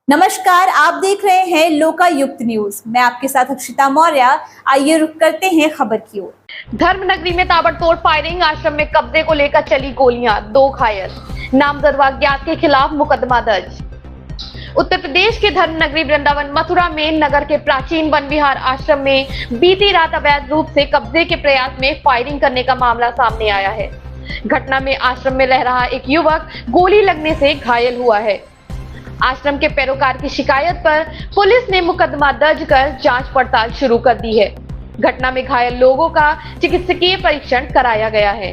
नमस्कार, आप देख रहे हैं लोकायुक्त न्यूज। मैं आपके साथ अक्षिता मौर्य। आइए रुक करते हैं खबर की ओर। धर्मनगरी में ताबड़तोड़ फायरिंग, आश्रम में कब्जे को लेकर चली गोलियां, 2 घायल, नामजद अज्ञात के खिलाफ मुकदमा दर्ज। उत्तर प्रदेश के धर्मनगरी वृंदावन मथुरा में नगर के प्राचीन वन विहार आश्रम में बीती रात अवैध रूप से कब्जे के प्रयास में फायरिंग करने का मामला सामने आया है। घटना में आश्रम में रह रहा एक युवक गोली लगने से घायल हुआ है। आश्रम के पैरोकार की शिकायत पर पुलिस ने मुकदमा दर्ज कर जांच पड़ताल शुरू कर दी है। घटना में घायल लोगों का चिकित्सकीय परीक्षण कराया गया है।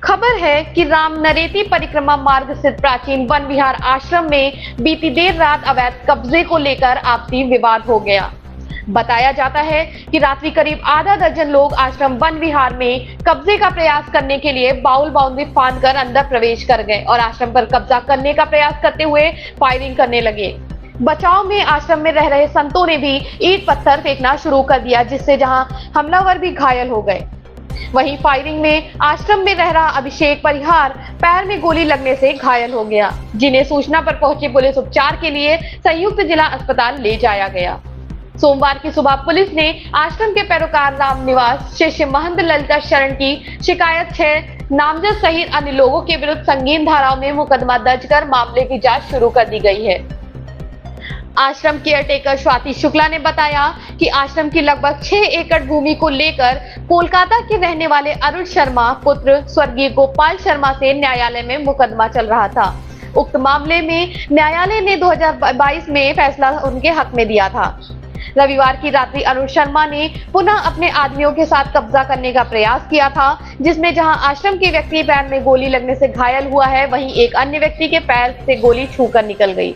खबर है कि राम नरेती परिक्रमा मार्ग स्थित प्राचीन वन विहार आश्रम में बीती देर रात अवैध कब्जे को लेकर आपसी विवाद हो गया। बताया जाता है कि रात्रि करीब आधा दर्जन लोग आश्रम वन विहार में कब्जे का प्रयास करने के लिए बाउल बाउंड्री फांदकर अंदर प्रवेश कर गए और आश्रम पर कब्जा करने का प्रयास करते हुए फायरिंग करने लगे। बचाव में आश्रम में रह रहे संतों ने भी ईंट पत्थर फेंकना शुरू कर दिया, जिससे जहां हमलावर भी घायल हो गए। वहीं फायरिंग में आश्रम में रह रहा अभिषेक परिहार पैर में गोली लगने से घायल हो गया, जिन्हें सूचना पर पहुंची पुलिस उपचार के लिए संयुक्त जिला अस्पताल ले जाया गया। सोमवार की सुबह पुलिस ने आश्रम के पैरोकार राम निवास शिष्य महंत ललिता शरण की शिकायत 6 नामजद सहित अन्य लोगों के विरुद्ध संगीन धाराओं में मुकदमा दर्ज कर मामले की जांच शुरू कर दी गई है। आश्रम केयरटेकर स्वाति शुक्ला ने बताया कि आश्रम की लगभग 6 एकड़ भूमि को लेकर कोलकाता के रहने वाले अरुण शर्मा पुत्र स्वर्गीय गोपाल शर्मा से न्यायालय में मुकदमा चल रहा था। उक्त मामले में न्यायालय ने 2022 में फैसला उनके हक में दिया था। रविवार की रात्रि अरुण शर्मा ने पुनः अपने आदमियों के साथ कब्जा करने का प्रयास किया था, जिसमें जहां आश्रम के व्यक्ति पैर में गोली लगने से घायल हुआ है, वहीं एक अन्य व्यक्ति के पैर से गोली छूकर निकल गई।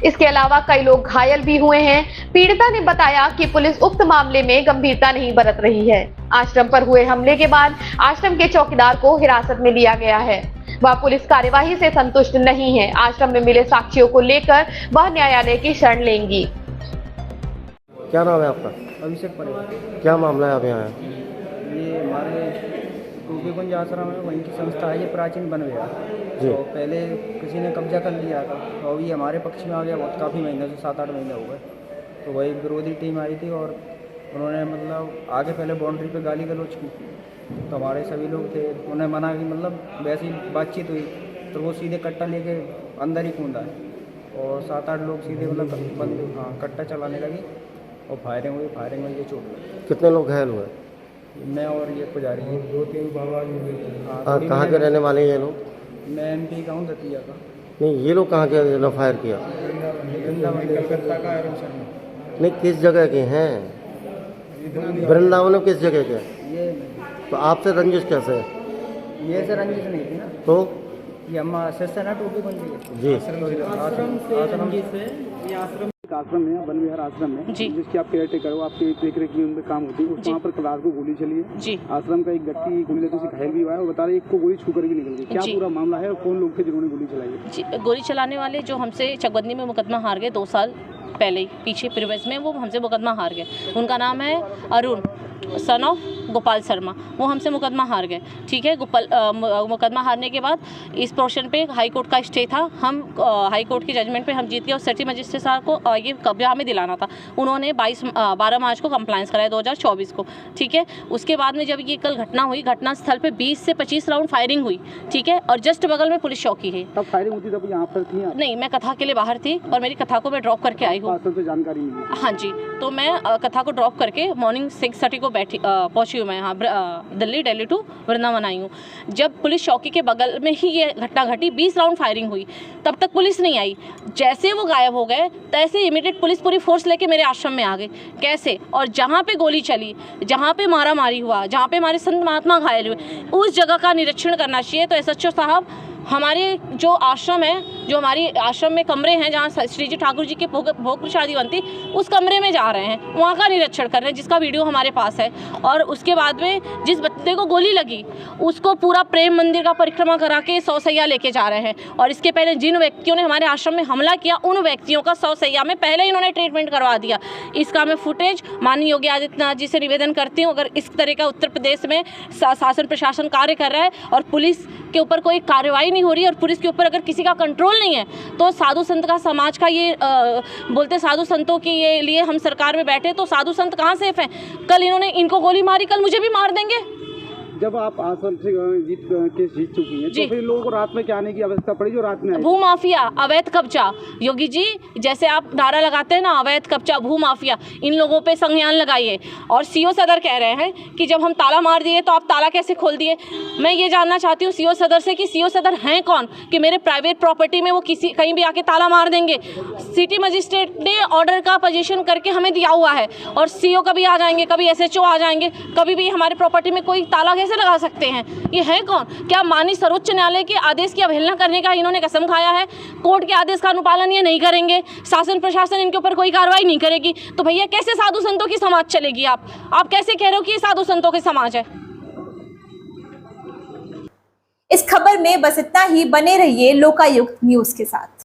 इसके अलावा कई लोग घायल भी हुए हैं। पीड़िता ने बताया कि पुलिस उक्त मामले में गंभीरता नहीं बरत रही है। आश्रम पर हुए हमले के बाद आश्रम के चौकीदार को हिरासत में लिया गया है। वह पुलिस कार्यवाही से संतुष्ट नहीं है। आश्रम में मिले साक्ष्यों को लेकर वह न्यायालय की शरण लेंगी। क्या नाम है आपका? अभिषेक परिवार। क्या मामला है आप यहाँ आए? ये हमारे टूबीकुंज आश्रम है, वहीं की संस्था है, ये प्राचीन वन विहार। जी। तो पहले किसी ने कब्जा कर लिया था, तो अभी हमारे पक्ष में आ गया। बहुत काफ़ी महीने से 7-8 महीने हो गए। तो वही विरोधी टीम आई थी और उन्होंने मतलब आगे पहले बाउंड्री पे गाली गलौज की। तो हमारे सभी लोग थे, उन्हें मना की, मतलब वैसी बातचीत हुई तो वो सीधे कट्टा लेके अंदर ही कूदा है और 7-8 लोग सीधे मतलब कट्टा चलाने लगे और फायरिंग हुई। ये चोट लगी। कितने लोग घायल हुए? मैं और ये पुजारी हैं। 2-3 बाबा। कहाँ के रहने वाले हैं ये लोग? मैं MP का हूँ, दतिया का। नहीं, ये लोग कहाँ के जिन्होंने फायर किया? कलकत्ता का अरुण शर्मा। नहीं, किस जगह के हैं? वृंदावन में किस जगह के? ये तो आपसे रंजिश कैसे है? ये से रंजिश नहीं थी ना, तो ये हम शिष्य ना टूबीकुंज के। जी। आश्रम है, वन विहार आश्रम है जी, जिसकी आप केयर टेकर हो, आपकी देख रेख की उनमें काम होती है। वहाँ पर क्लास को गोली चली है जी। आश्रम का एक व्यक्ति गोली लगने से घायल भी हुआ है और बता रहे एक को गोली छूकर भी निकल गई। क्या जी। पूरा मामला है और कौन लोग थे जिन्होंने गोली चलाई है? जी, गोली चलाने वाले जो हमसे चकबंदी में मुकदमा हार गए 2 साल पहले ही, पीछे प्रीवियस में वो हमसे मुकदमा हार गए। उनका नाम है अरुण सन ऑफ गोपाल शर्मा। वो हमसे मुकदमा हार गए। ठीक है, मुकदमा हारने के बाद इस पोर्शन पे हाई कोर्ट का स्टे था। हम हाई कोर्ट की जजमेंट पे हम जीत गए और सिटी मजिस्ट्रेट साहब को ये कब्जा हमें दिलाना था। उन्होंने 12 मार्च को कंप्लायंस कराया 2024 को। ठीक है, उसके बाद में जब ये कल घटना हुई, घटना स्थल पे 20 से 25 राउंड फायरिंग हुई। ठीक है, और जस्ट बगल में पुलिस चौकी है। तब फायरिंग होती तब यहाँ पर थी आप? नहीं, मैं कथा के लिए बाहर थी और मेरी कथा को मैं ड्रॉप करके आई हूँ। से जानकारी मिली? हाँ जी, तो मैं कथा को ड्रॉप करके मॉर्निंग 6:30 को पहुँची हूँ मैं यहाँ दिल्ली टू वृंदावन आई हूँ। जब पुलिस चौकी के बगल में ही ये घटना घटी, 20 राउंड फायरिंग हुई, तब तक पुलिस नहीं आई। जैसे वो गायब हो गए तैसे इमीडिएट पुलिस पूरी फोर्स लेके मेरे आश्रम में आ गई। कैसे? और जहाँ पे गोली चली, जहाँ पे मारा मारी हुआ, जहाँ पे हमारे संत महात्मा घायल हुए, उस जगह का निरीक्षण करना चाहिए। तो SHO साहब हमारे जो आश्रम है, जो हमारी आश्रम में कमरे हैं जहाँ श्री जी ठाकुर जी के भोग प्रसादी बनती, उस कमरे में जा रहे हैं, वहाँ का निरीक्षण कर रहे हैं, जिसका वीडियो हमारे पास है। और उसके बाद में जिस बच्चे को गोली लगी उसको पूरा प्रेम मंदिर का परिक्रमा करा के 100 सैया लेके जा रहे हैं। और इसके पहले जिन व्यक्तियों ने हमारे आश्रम में हमला किया, उन व्यक्तियों का 100 सैया में पहले ही इन्होंने ट्रीटमेंट करवा दिया। इसका मैं फुटेज माननीय योगी आदित्यनाथ जी से निवेदन करती हूँ, अगर इस तरह का उत्तर प्रदेश में शासन प्रशासन कार्य कर रहा है और पुलिस के ऊपर कोई कार्रवाई नहीं हो रही है और पुलिस के ऊपर अगर किसी का कंट्रोल बिल्कुल नहीं है। तो साधु संत का समाज का ये बोलते साधु संतों के ये लिए हम सरकार में बैठे, तो साधु संत कहाँ सेफ हैं? कल इन्होंने इनको गोली मारी, कल मुझे भी मार देंगे। जब आप आसन से केस जीत चुकी हैं, तो फिर लोगों को रात में क्या आने की आवश्यकता पड़ी जो रात में आए? भू माफिया, अवैध कब्जा, योगी जी जैसे आप नारा लगाते हैं ना, अवैध कब्जा, भू माफिया, इन लोगों पे संज्ञान लगाइए। और सीओ सदर कह रहे हैं कि जब हम ताला मार दिए तो आप ताला कैसे खोल दिए? मैं ये जानना चाहती हूँ सीओ सदर से कि सीओ सदर हैं कौन कि मेरे प्राइवेट प्रॉपर्टी में वो किसी कहीं भी आके ताला मार देंगे? सिटी मजिस्ट्रेट ने ऑर्डर का पोजीशन करके हमें दिया हुआ है, और सीओ कभी आ जाएंगे, कभी एसएचओ आ जाएंगे, कभी भी हमारे प्रॉपर्टी में कोई ताला कैसे लगा सकते हैं? ये है कौन? क्या माननीय सर्वोच्च न्यायालय के आदेश की अवहेलना करने का इन्होंने कसम खाया है? कोर्ट के आदेश का अनुपालन ये नहीं करेंगे, शासन प्रशासन इनके ऊपर कोई कार्रवाई नहीं करेगी, तो भैया कैसे साधु संतों की समाज चलेगी? आप कैसे कह रहे हो कि ये साधु संतों की समाज है? इस खबर में बस इतना ही। बने रहिए लोकायुक्त न्यूज के साथ।